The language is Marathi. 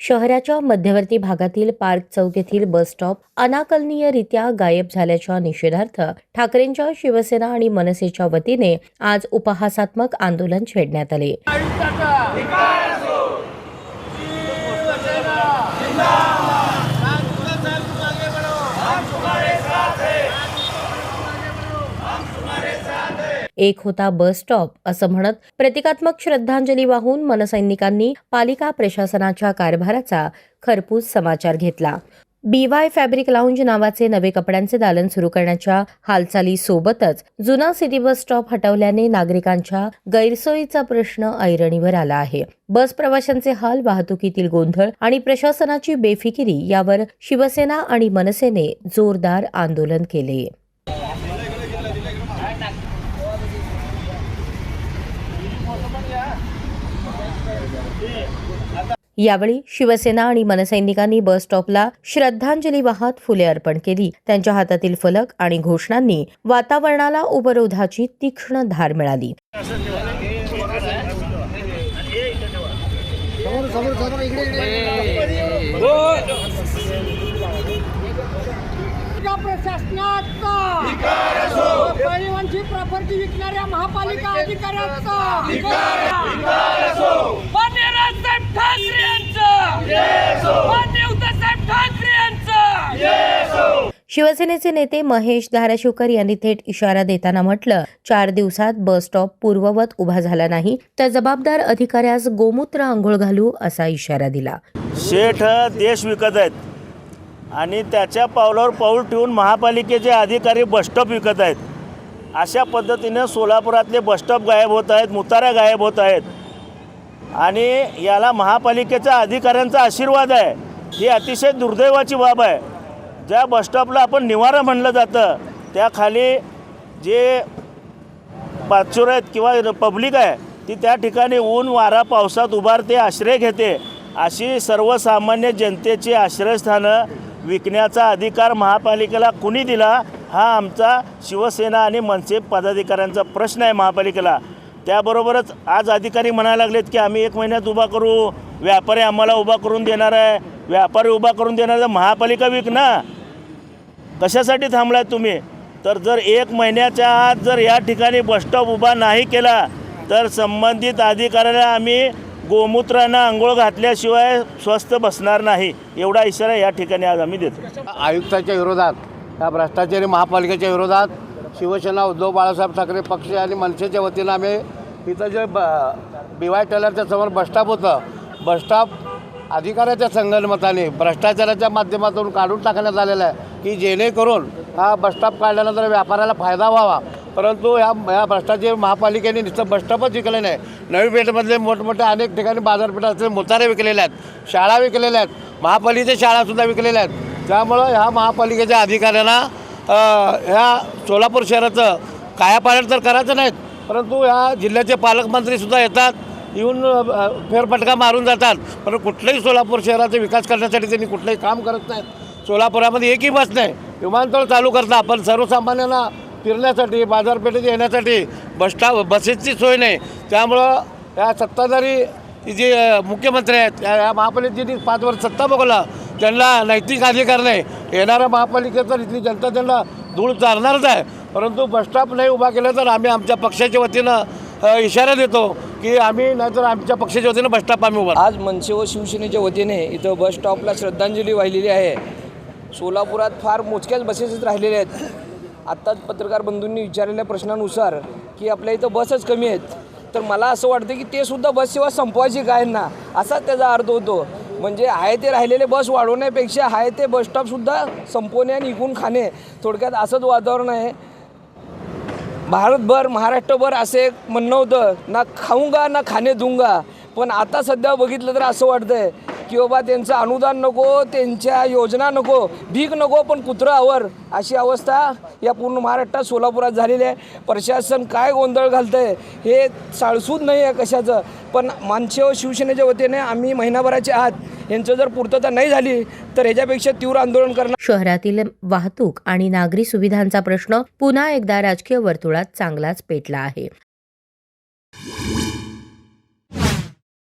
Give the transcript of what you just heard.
शहराच्या मध्यवर्ती भागातील पार्क चौक येथील बस स्टॉप अनाकलनीयरित्या गायब झाल्याच्या निषेधार्थ ठाकरेंच्या शिवसेना आणि मनसेच्या वतीने आज उपहासात्मक आंदोलन छेडण्यात आले। एक होता बस स्टॉप असं म्हणत प्रतिकात्मक श्रद्धांजली वाहून मनसैनिकांनी पालिका प्रशासनाच्या कारभाराचा खरपूस समाचार घेतला। BY फॅब्रिक लाऊंज नावाचे नवे कपड्यांचे दालन सुरू करण्याच्या हालचाली सोबतच जुना सिटी बस स्टॉप हटवल्याने नागरिकांच्या गैरसोयीचा प्रश्न ऐरणीवर आला आहे। बस प्रवाशांचे हाल, वाहतुकीतील गोंधळ आणि प्रशासनाची बेफिकिरी यावर शिवसेना आणि मनसेने जोरदार आंदोलन केले। यावेळी शिवसेना आणि मनसैनिकांनी बस स्टॉपला श्रद्धांजली वाहत फुले अर्पण केली। त्यांच्या हातातील फलक आणि घोषणांनी वातावरणाला उपरोधाची तीक्ष्ण धार मिळाली। परिवहनची प्रॉपर्टी विकणाऱ्या महापालिका अधिकाऱ्यांचा शिवसेनेचे नेते महेश धाराशिवकर यांनी थेट इशारा देताना म्हटलं, 4 दिवसात बस स्टॉप पूर्ववत उभा झाला नाही तर जबाबदार अधिकाऱ्यास गोमूत्र आंघोळ घालू असा इशारा दिला। शेठ देश विकत आहेत आणि त्याच्या पावलावर पाऊल ठेवून महापालिकेचे अधिकारी बसस्टॉप विकत आहेत। अशा पद्धतीने सोलापुरातले बसस्टॉप गायब होत आहेत, मुतारा गायब होत आहेत आणि याला महापालिकेच्या अधिकाऱ्यांचा आशीर्वाद आहे। ही अतिशय दुर्दैवाची बाब आहे। ज्या बसस्टॉपला आपण निवारा म्हणलं जातं त्याखाली जे पाचोर आहेत किंवा पब्लिक आहे ती त्या ठिकाणी ऊन वारा पावसात उभारते, आश्रय घेते। अशी सर्वसामान्य जनतेची आश्रयस्थानं विकण्याचा अधिकार महापालिकेला कुणी दिला हा आमचा शिवसेना आणि मनसे पदाधिकाऱ्यांचा प्रश्न आहे महापालिकेला। त्याबरोबरच आज अधिकारी म्हणायला लागलेत की आम्ही 1 महिन्यात उभा करू, व्यापारी आम्हाला उभा करून देणार आहे। व्यापारी उभा करून देणार तर महापालिका विक ना, कशासाठी थांबलाय तुम्ही? तर जर 1 महिन्याच्या आत जर या ठिकाणी बसस्टॉप उभा नाही केला तर संबंधित अधिकाऱ्याला आम्ही गोमूत्रानं आंघोळ घातल्याशिवाय स्वस्थ बसणार नाही, एवढा इशारा या ठिकाणी आज आम्ही देतो। आयुक्ताच्या विरोधात, या भ्रष्टाचारी महापालिकेच्या विरोधात शिवसेना, उद्धव बाळासाहेब ठाकरे पक्ष आणि मनसेच्या वतीनं आम्ही इथं जे BY टेलरच्या समोर बसस्टॉप होतं, बसस्टॉप अधिकाऱ्याच्या संगनमताने भ्रष्टाचाराच्या माध्यमातून काढून टाकण्यात आलेलं आहे की जेणेकरून हा बसस्टॉप काढल्यानंतर व्यापाऱ्याला फायदा व्हावा। परंतु या भ्रष्टाचारी महापालिकेने नुसतं बसस्टॉपच विकले नाही, नवी पेठमधले मोठमोठे अनेक ठिकाणी बाजारपेठा असलेले मुतारे विकलेले आहेत, शाळा विकलेल्या आहेत, महापालिकेच्या शाळासुद्धा विकलेल्या आहेत। त्यामुळं ह्या महापालिकेच्या अधिकाऱ्यांना ह्या सोलापूर शहराचं कायापालट तर करायचं नाहीत, परंतु ह्या जिल्ह्याचे पालकमंत्रीसुद्धा येतात, येऊन फेरफटका मारून जातात, पण कुठल्याही सोलापूर शहराचा विकास करण्यासाठी त्यांनी कुठलंही काम करत नाहीत। सोलापुरामध्ये एकही बस नाही, विमानतळ चालू करता पण सर्वसामान्यांना फिरण्यासाठी, बाजारपेठेत येण्यासाठी बसेसची सोय नाही। त्यामुळं या सत्ताधारी जे मुख्यमंत्री आहेत, या महापालिकेची 5 वर्ष सत्ता बघला, त्यांना नैतिक अधिकार नाही। येणाऱ्या महापालिकेचा इथली जनता त्यांना धूळ चारणारच आहे, परंतु बसस्टॉप नाही उभा केला तर आम्ही आमच्या पक्षाच्या वतीनं इशारा देतो की आम्ही नाहीतर आमच्या पक्षाच्या वतीनं बसस्टॉप आम्ही उभा। आज मनसे व शिवसेनेच्या वतीने इथं बस स्टॉपला श्रद्धांजली वाहिलेली आहे। सोलापुरात फार मोजक्याच बसेसच राहिलेल्या आहेत। आत्ताच पत्रकार बंधूंनी विचारलेल्या प्रश्नानुसार की आपल्या इथं बसच कमी आहेत, तर मला असं वाटतं की ते सुद्धा बस सेवा संपवायची काय ना, असाच त्याचा अर्थ होतो। म्हणजे आहे ते राहिलेले बस वाढवण्यापेक्षा आहे ते बसस्टॉपसुद्धा संपवणे आणि इकून खाणे, थोडक्यात असंच वातावरण आहे। भारतभर, महाराष्ट्रभर असे एक म्हणणं होतं, ना खाऊंगा ना खाणे दूंगा, पण आता सध्या बघितलं तर असं वाटतंय की बाबा त्यांचं अनुदान नको, त्यांच्या योजना नको, भीक नको, पण कुत्रं आवर, अशी अवस्था या पूर्ण महाराष्ट्रात सोलापुरात झालेली आहे। प्रशासन काय गोंधळ घालतंय हे साळसूद नाही आहे कशाचं, पण मनसे व शिवसेनेच्या वतीने आम्ही महिनाभराच्या आत यांचं जर पूर्तता नाही झाली तर ह्याच्यापेक्षा तीव्र आंदोलन करणार। शहरातील वाहतूक आणि नागरी सुविधांचा प्रश्न पुन्हा एकदा राजकीय वर्तुळात चांगलाच पेटला आहे।